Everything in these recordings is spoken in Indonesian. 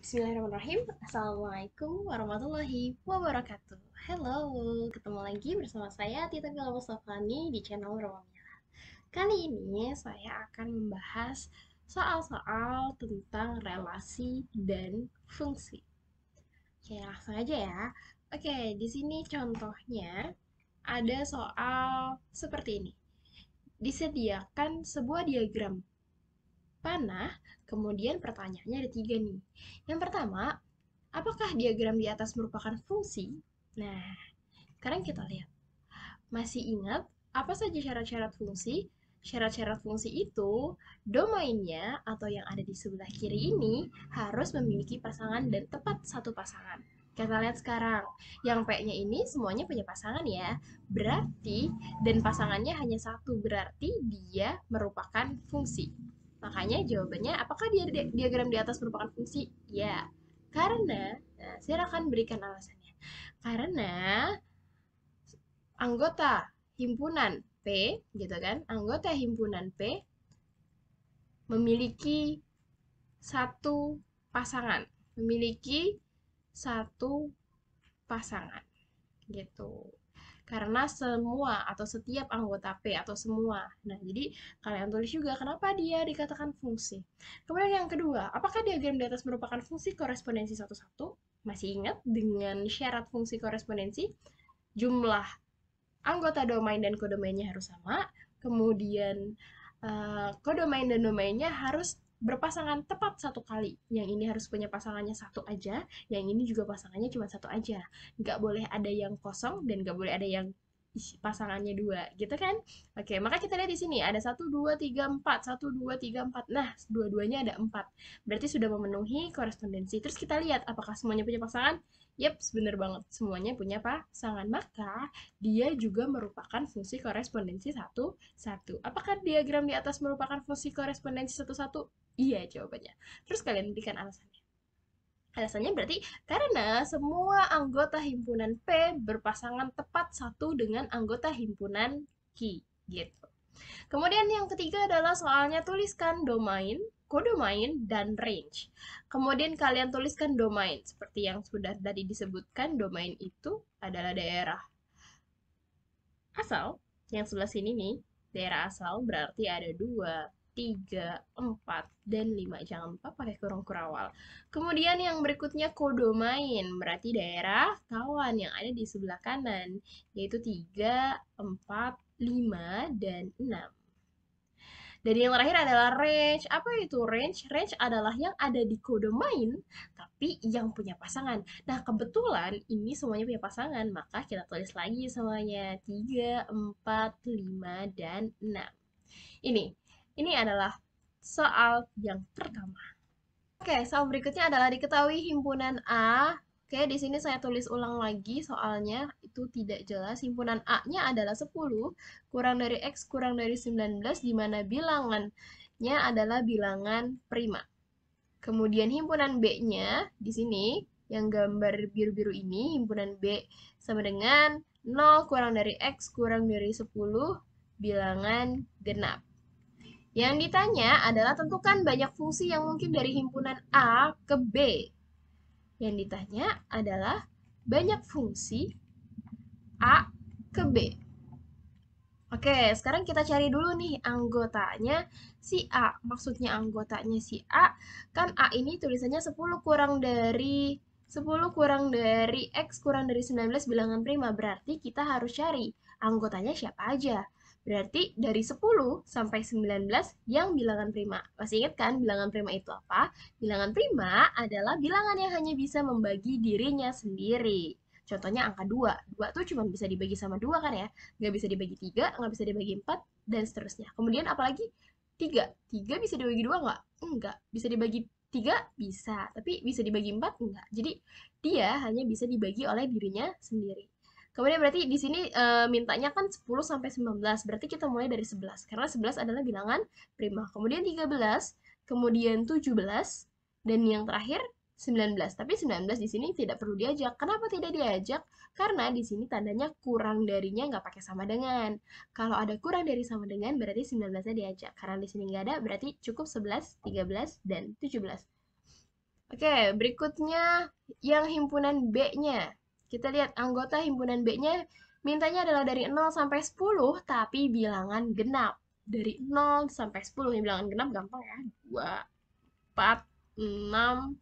Bismillahirrahmanirrahim. Assalamualaikum warahmatullahi wabarakatuh. Halo, ketemu lagi bersama saya Tita Gala Mustafani di channel Romania. Kali ini saya akan membahas soal-soal tentang relasi dan fungsi. Oke, langsung aja ya. Oke, di sini contohnya ada soal seperti ini. Disediakan sebuah diagram panah, kemudian pertanyaannya ada tiga nih. Yang pertama, apakah diagram di atas merupakan fungsi? Nah, sekarang kita lihat. Masih ingat apa saja syarat-syarat fungsi? Syarat-syarat fungsi itu, domainnya atau yang ada di sebelah kiri ini harus memiliki pasangan dan tepat satu pasangan. Kita lihat sekarang, yang P-nya ini semuanya punya pasangan ya. Berarti, dan pasangannya hanya satu, berarti dia merupakan fungsi. Makanya jawabannya, apakah diagram di atas merupakan fungsi? Ya, karena, nah, saya akan berikan alasannya. Karena anggota himpunan P, gitu kan, anggota himpunan P memiliki satu pasangan, memiliki satu pasangan, gitu. Karena semua atau setiap anggota P atau semua. Nah, jadi kalian tulis juga kenapa dia dikatakan fungsi. Kemudian yang kedua, apakah diagram di atas merupakan fungsi korespondensi satu-satu? Masih ingat dengan syarat fungsi korespondensi? Jumlah anggota domain dan kodomainnya harus sama, kemudian kodomain dan domainnya harus berpasangan tepat satu kali. Yang ini harus punya pasangannya satu aja, yang ini juga pasangannya cuma satu aja. Nggak boleh ada yang kosong dan nggak boleh ada yang pasangannya dua, gitu kan? Oke, maka kita lihat di sini ada satu, dua, tiga, empat, satu, dua, tiga, empat. Nah, dua-duanya ada empat. Berarti sudah memenuhi korespondensi. Terus kita lihat apakah semuanya punya pasangan? Yep, bener banget. Semuanya punya pasangan. Maka dia juga merupakan fungsi korespondensi satu-satu. Apakah diagram di atas merupakan fungsi korespondensi satu-satu? Iya jawabannya. Terus kalian berikan alasannya. Alasannya berarti karena semua anggota himpunan P berpasangan tepat satu dengan anggota himpunan Q. Gitu. Kemudian yang ketiga adalah soalnya tuliskan domain, kodomain, dan range. Kemudian kalian tuliskan domain. Seperti yang sudah tadi disebutkan, domain itu adalah daerah asal, yang sebelah sini nih, daerah asal berarti ada 2, 3, 4, dan 5. Jangan lupa pakai kurung kurawal. Kemudian yang berikutnya kodomain, berarti daerah kawan yang ada di sebelah kanan, yaitu 3, 4, 5, dan 6. Dan yang terakhir adalah range. Apa itu range? Range adalah yang ada di kode main, tapi yang punya pasangan. Nah, kebetulan ini semuanya punya pasangan, maka kita tulis lagi semuanya. 3, 4, 5, dan 6. Ini, ini adalah soal yang pertama. Oke, soal berikutnya adalah diketahui himpunan A. Oke, di sini saya tulis ulang lagi soalnya itu tidak jelas. Himpunan A-nya adalah 10 kurang dari X kurang dari 19 di mana bilangannya adalah bilangan prima. Kemudian himpunan B-nya di sini yang gambar biru-biru ini, himpunan B sama dengan 0 kurang dari X kurang dari 10 bilangan genap. Yang ditanya adalah tentukan banyak fungsi yang mungkin dari himpunan A ke B. Yang ditanya adalah banyak fungsi A ke B. Oke, sekarang kita cari dulu nih anggotanya si A. Maksudnya anggotanya si A, kan A ini tulisannya 10 kurang dari 10 kurang dari X kurang dari 19 bilangan prima. Berarti kita harus cari anggotanya siapa aja. Berarti dari 10 sampai 19 yang bilangan prima. Masih ingat kan bilangan prima itu apa? Bilangan prima adalah bilangan yang hanya bisa membagi dirinya sendiri. Contohnya angka 2. 2 tuh cuma bisa dibagi sama 2 kan ya? Nggak bisa dibagi 3, nggak bisa dibagi 4, dan seterusnya. Kemudian apalagi 3. 3 bisa dibagi 2 nggak? Enggak. Bisa dibagi 3? Bisa. Tapi bisa dibagi 4? Enggak. Jadi dia hanya bisa dibagi oleh dirinya sendiri. Kemudian berarti di sini mintanya kan 10 sampai 19. Berarti kita mulai dari 11. Karena 11 adalah bilangan prima. Kemudian 13, kemudian 17, dan yang terakhir 19. Tapi 19 di sini tidak perlu diajak. Kenapa tidak diajak? Karena di sini tandanya kurang darinya nggak pakai sama dengan. Kalau ada kurang dari sama dengan berarti 19-nya diajak. Karena di sini nggak ada berarti cukup 11, 13, dan 17. Oke, berikutnya yang himpunan B-nya. Kita lihat anggota himpunan B-nya mintanya adalah dari 0 sampai 10, tapi bilangan genap. Dari 0 sampai 10, yang bilangan genap gampang ya. 2, 4, 6,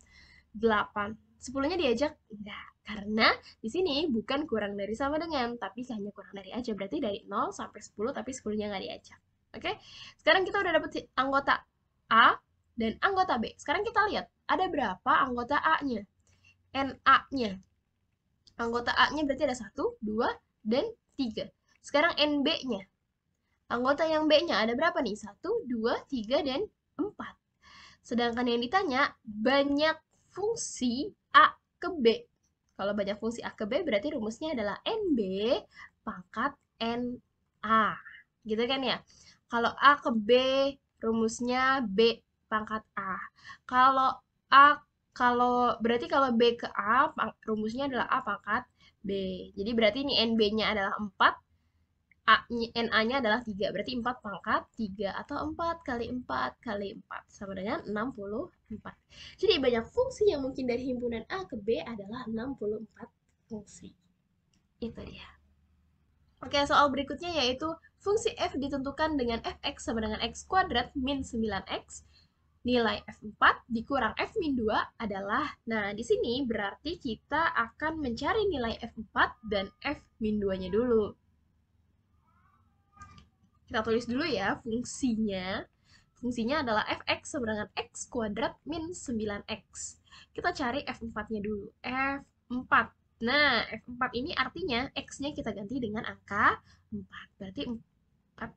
8. 10-nya diajak? Enggak. Karena di sini bukan kurang dari sama dengan, tapi hanya kurang dari aja. Berarti dari 0 sampai 10, tapi 10-nya nggak diajak. Oke? Sekarang kita udah dapet anggota A dan anggota B. Sekarang kita lihat, ada berapa anggota A-nya? NA-nya. Anggota A-nya berarti ada 1, 2, dan 3. Sekarang NB-nya. Anggota yang B-nya ada berapa nih? 1, 2, 3, dan 4. Sedangkan yang ditanya, banyak fungsi A ke B. Kalau banyak fungsi A ke B, berarti rumusnya adalah NB pangkat NA. Gitu kan ya? Kalau A ke B, rumusnya B pangkat A. Kalau kalau B ke A, rumusnya adalah A pangkat B. Jadi berarti ini NB-nya adalah 4, NA-nya adalah 3. Berarti 4 pangkat 3 atau 4 kali 4 kali 4 sama dengan 64. Jadi banyak fungsi yang mungkin dari himpunan A ke B adalah 64 fungsi. Itu dia. Oke, soal berikutnya yaitu fungsi f ditentukan dengan fx sama dengan x kuadrat min 9x. Nilai f4 dikurang f min 2 adalah, nah di sini berarti kita akan mencari nilai f4 dan f min 2-nya dulu. Kita tulis dulu ya fungsinya. Fungsinya adalah fx sama dengan x kuadrat min 9x. Kita cari f4-nya dulu. F4. Nah, f4 ini artinya x-nya kita ganti dengan angka 4. Berarti 4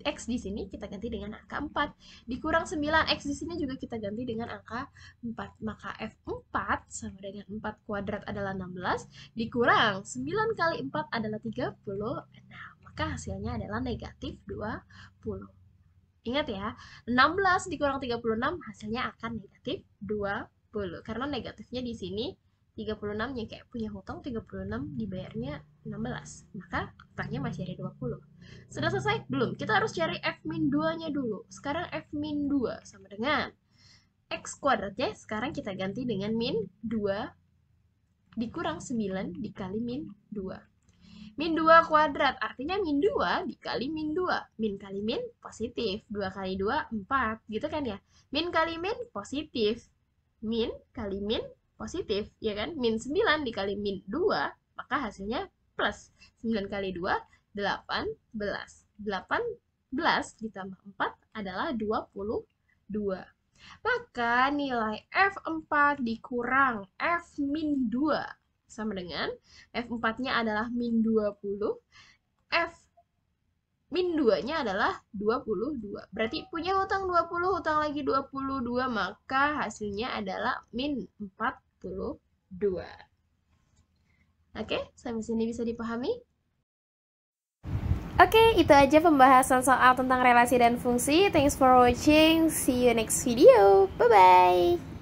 x di sini kita ganti dengan angka 4. Dikurang 9x di sini juga kita ganti dengan angka 4. Maka f4 sama dengan 4 kuadrat adalah 16. Dikurang 9 kali 4 adalah 36. Maka hasilnya adalah negatif 20. Ingat ya, 16 dikurang 36 hasilnya akan negatif 20. Karena negatifnya di sini 36 yang kayak punya hutang 36 dibayarnya 16. Maka hutangnya masih ada 20. Sudah selesai? Belum. Kita harus cari f min 2-nya dulu. Sekarang f min 2 sama dengan x kuadratnya sekarang kita ganti dengan min 2 dikurang 9 dikali min 2. Min 2 kuadrat, artinya min 2 dikali min 2. Min kali min positif. 2 kali 2, 4. Gitu kan ya? Min kali min positif. Min kali min positif. Ya kan? Min 9 dikali min 2, maka hasilnya plus. 9 kali 2, 18. 18 ditambah 4 adalah 22. Maka nilai F4 dikurang F min 2 sama dengan F4-nya adalah min 20, F min 2-nya adalah 22. Berarti punya hutang 20, hutang lagi 22, maka hasilnya adalah min 42. Oke, sampai sini bisa dipahami? Oke, itu aja pembahasan soal tentang relasi dan fungsi. Thanks for watching. See you next video. Bye-bye.